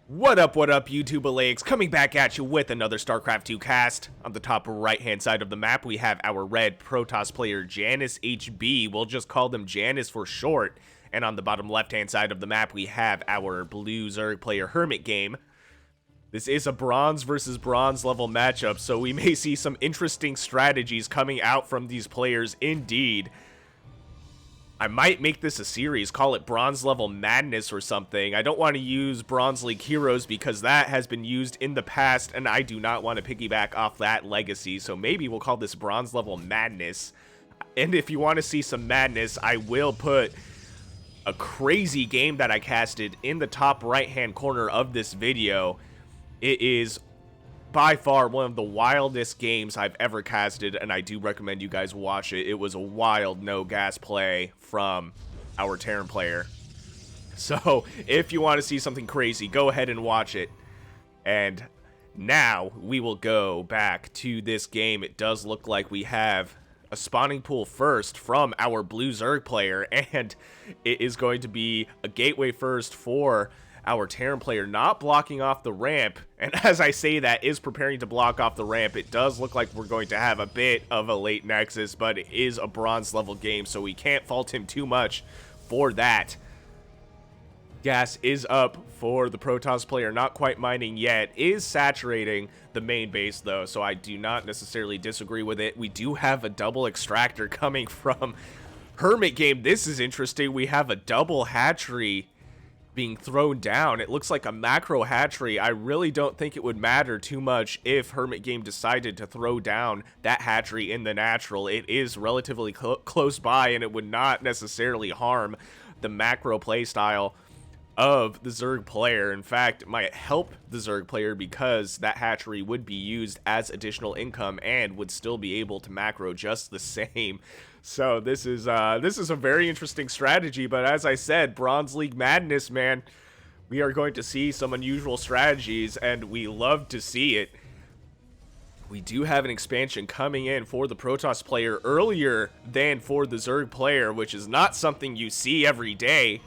What up, YouTube Alayks, coming back at you with another Starcraft 2 cast. On the top right-hand side of the map, we have our red Protoss player, JannisHB. We'll just call them Jannis for short. And on the bottom left-hand side of the map, we have our blue Zerg player, HermitGame. This is a bronze versus bronze level matchup, so we may see some interesting strategies coming out from these players indeed. I might make this a series, call it Bronze Level Madness or something. I don't want to use Bronze League Heroes because that has been used in the past, and I do not want to piggyback off that legacy, so maybe we'll call this Bronze Level Madness. And if you want to see some madness, I will put a crazy game that I casted in the top right-hand corner of this video. It is by far one of the wildest games I've ever casted, and I do recommend you guys watch it. It was a wild no-gas play from our Terran player. So, if you want to see something crazy, go ahead and watch it. And now, we will go back to this game. It does look like we have a spawning pool first from our blue Zerg player, and it is going to be a gateway first for our Terran player, not blocking off the ramp. And as I say that, is preparing to block off the ramp. It does look like we're going to have a bit of a late nexus, but it is a bronze level game, so we can't fault him too much for that. Gas is up for the Protoss player, not quite mining yet, is saturating the main base though, so I do not necessarily disagree with it. We do have a double extractor coming from HermitGame. This is interesting. We have a double hatchery being thrown down. It looks like a macro hatchery. I really don't think it would matter too much if HermitGame decided to throw down that hatchery in the natural. It is relatively close by, and it would not necessarily harm the macro playstyle of the Zerg player. In fact, it might help the Zerg player because that hatchery would be used as additional income and would still be able to macro just the same. So this is a very interesting strategy, but as I said, Bronze League Madness, man. We are going to see some unusual strategies, and we love to see it. We do have an expansion coming in for the Protoss player earlier than for the Zerg player, which is not something you see every day.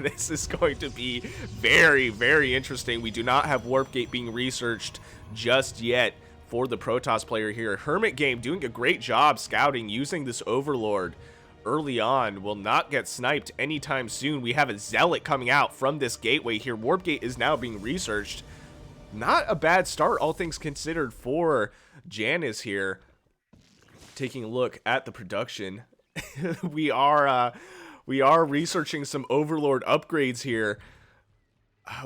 This is going to be very, very interesting. We do not have Warp Gate being researched just yet for the Protoss player here. HermitGame doing a great job scouting, using this Overlord early on. Will not get sniped anytime soon. We have a Zealot coming out from this gateway here. Warp Gate is now being researched. Not a bad start, all things considered, for Jannis here. Taking a look at the production, we are researching some Overlord upgrades here.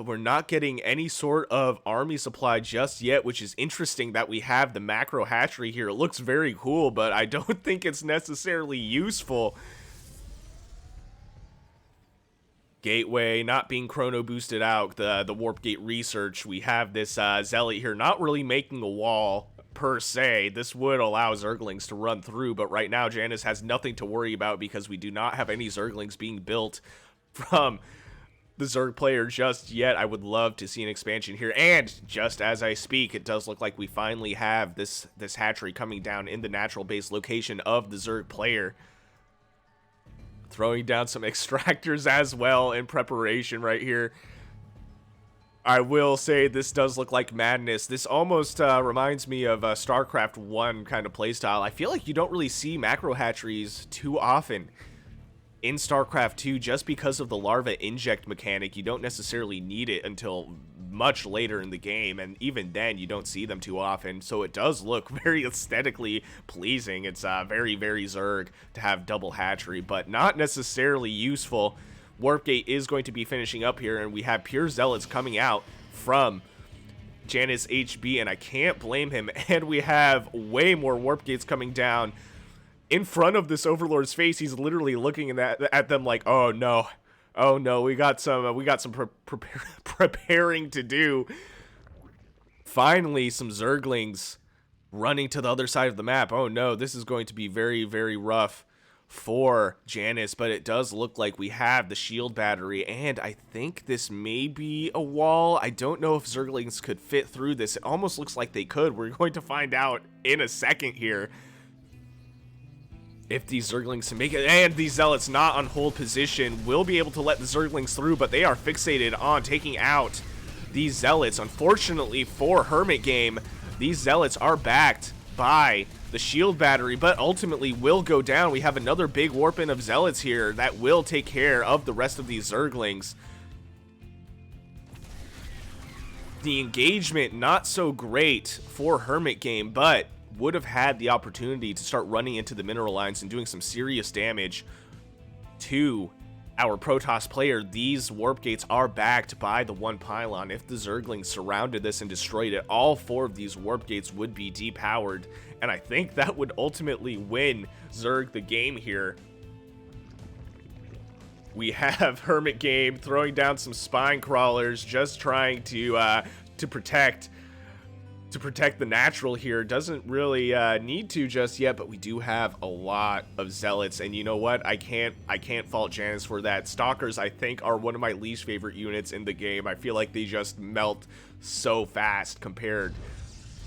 We're not getting any sort of army supply just yet, which is interesting that we have the macro hatchery here. It looks very cool, but I don't think it's necessarily useful. Gateway not being chrono boosted out, the warp gate research. We have this Zealot here not really making a wall per se. This would allow Zerglings to run through, but right now Jannis has nothing to worry about because we do not have any Zerglings being built from the Zerg player just yet. I would love to see an expansion here, and just as I speak, it does look like we finally have this hatchery coming down in the natural base location of the Zerg player. Throwing down some extractors as well in preparation right here. I will say this does look like madness. This almost reminds me of Starcraft 1 kind of playstyle. I feel like you don't really see macro hatcheries too often in Starcraft 2 just because of the larva inject mechanic. You don't necessarily need it until much later in the game, and even then you don't see them too often, so it does look very aesthetically pleasing. It's very, very Zerg to have double hatchery, but not necessarily useful. Warpgate is going to be finishing up here, and we have pure Zealots coming out from JannisHB, and I can't blame him. And we have way more Warp Gates coming down in front of this Overlord's face. He's literally looking at them like, oh no, we got some preparing to do. Finally, some Zerglings running to the other side of the map. Oh no, this is going to be very, very rough for Jannis, but it does look like we have the shield battery, and I think this may be a wall. I don't know if Zerglings could fit through this. It almost looks like they could. We're going to find out in a second here if these Zerglings can make it, and these Zealots not on hold position will be able to let the Zerglings through, but they are fixated on taking out these Zealots. Unfortunately for HermitGame, these Zealots are backed by the shield battery, but ultimately will go down. We have another big warp in of Zealots here that will take care of the rest of these Zerglings. The engagement not so great for HermitGame, but would have had the opportunity to start running into the mineral lines and doing some serious damage to our Protoss player. These warp gates are backed by the one pylon. If the Zerglings surrounded this and destroyed it, all 4 of these warp gates would be depowered, and I think that would ultimately win Zerg the game here. We have HermitGame throwing down some spine crawlers, just trying to protect the natural here. Doesn't really need to just yet, but we do have a lot of Zealots, and you know what? I can't fault Jannis for that. Stalkers, I think, are one of my least favorite units in the game. I feel like they just melt so fast compared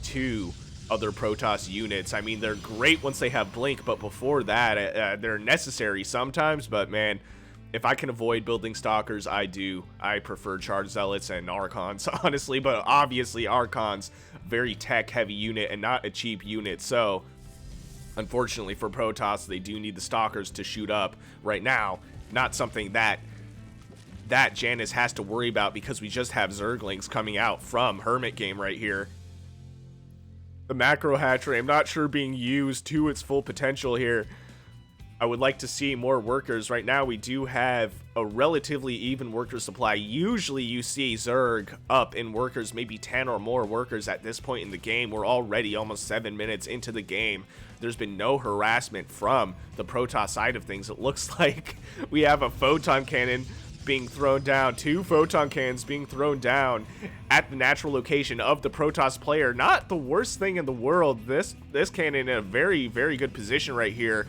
to other Protoss units. I mean, they're great once they have blink, but before that, they're necessary sometimes. But man, if I can avoid building Stalkers, I do. I prefer Charge Zealots and Archons, honestly, but obviously Archons, very tech-heavy unit and not a cheap unit, so unfortunately for Protoss, they do need the Stalkers to shoot up right now. Not something that Jannis has to worry about because we just have Zerglings coming out from HermitGame right here. The macro hatchery, I'm not sure being used to its full potential here. I would like to see more workers. Right now, we do have a relatively even worker supply. Usually, you see Zerg up in workers, maybe 10 or more workers at this point in the game. We're already almost 7 minutes into the game. There's been no harassment from the Protoss side of things. It looks like we have a photon cannon being thrown down, 2 photon cannons being thrown down at the natural location of the Protoss player. Not the worst thing in the world. This cannon in a very, very good position right here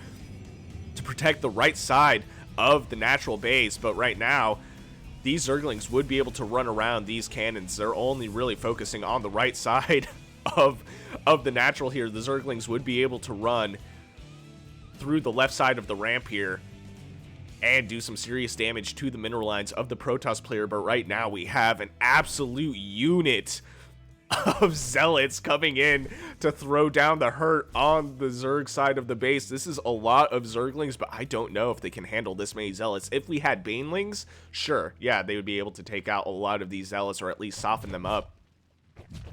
to protect the right side of the natural base, but right now these Zerglings would be able to run around these cannons. They're only really focusing on the right side of the natural here. The Zerglings would be able to run through the left side of the ramp here and do some serious damage to the mineral lines of the Protoss player, but right now we have an absolute unit of Zealots coming in to throw down the hurt on the Zerg side of the base. This is a lot of Zerglings, but I don't know if they can handle this many Zealots. If we had Banelings, sure, yeah, they would be able to take out a lot of these Zealots or at least soften them up.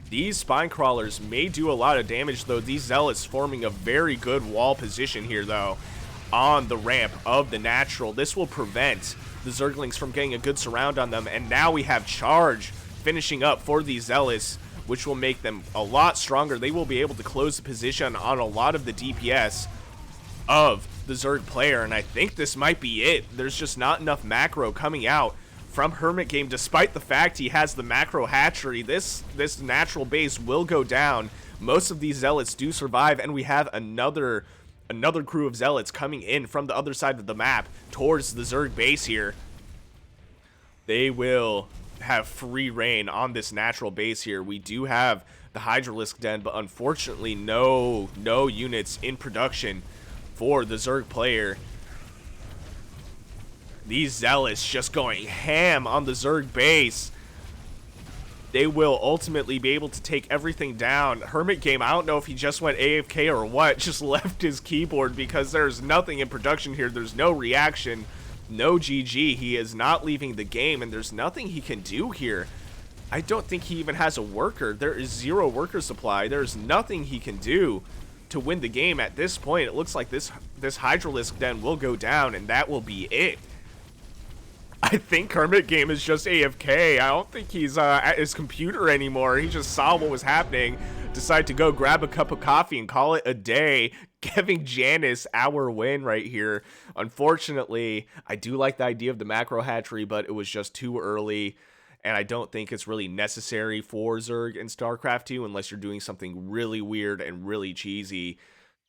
These spine crawlers may do a lot of damage, though. These Zealots forming a very good wall position here, though, on the ramp of the natural. This will prevent the Zerglings from getting a good surround on them, and now we have charge finishing up for these Zealots, which will make them a lot stronger. They will be able to close the position on a lot of the DPS of the Zerg player, and I think this might be it. There's just not enough macro coming out from HermitGame, despite the fact he has the macro hatchery. This natural base will go down. Most of these Zealots do survive, and we have another crew of Zealots coming in from the other side of the map towards the Zerg base here. They will have free reign on this natural base here. We do have the Hydralisk Den, but unfortunately no units in production for the Zerg player. These Zealots just going ham on the Zerg base. They will ultimately be able to take everything down. HermitGame, I don't know if he just went AFK or what, just left his keyboard because there's nothing in production here. There's no reaction. No GG. He is not leaving the game, and there's nothing he can do here. I don't think he even has a worker. There is 0 worker supply. There's nothing he can do to win the game at this point. It looks like this Hydralisk Den will go down, and that will be it. I think HermitGame is just AFK. I don't think he's at his computer anymore. He just saw what was happening, decided to go grab a cup of coffee and call it a day, giving Jannis our win right here. Unfortunately, I do like the idea of the macro hatchery, but it was just too early, and I don't think it's really necessary for Zerg in StarCraft 2 unless you're doing something really weird and really cheesy.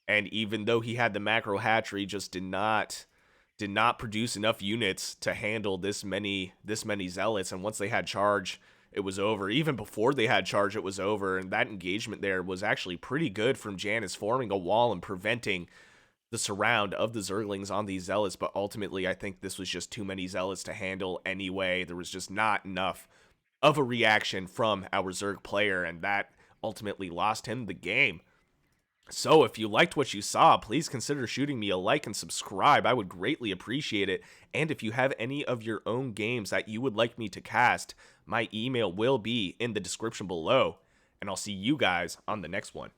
And even though he had the macro hatchery, just did not produce enough units to handle this many Zealots, and once they had charge, it was over. Even before they had charge, it was over, and that engagement there was actually pretty good from Jannis, forming a wall and preventing the surround of the Zerglings on these Zealots, but ultimately I think this was just too many Zealots to handle anyway. There was just not enough of a reaction from our Zerg player, and that ultimately lost him the game. So if you liked what you saw, please consider shooting me a like and subscribe. I would greatly appreciate it. And if you have any of your own games that you would like me to cast, my email will be in the description below. And I'll see you guys on the next one.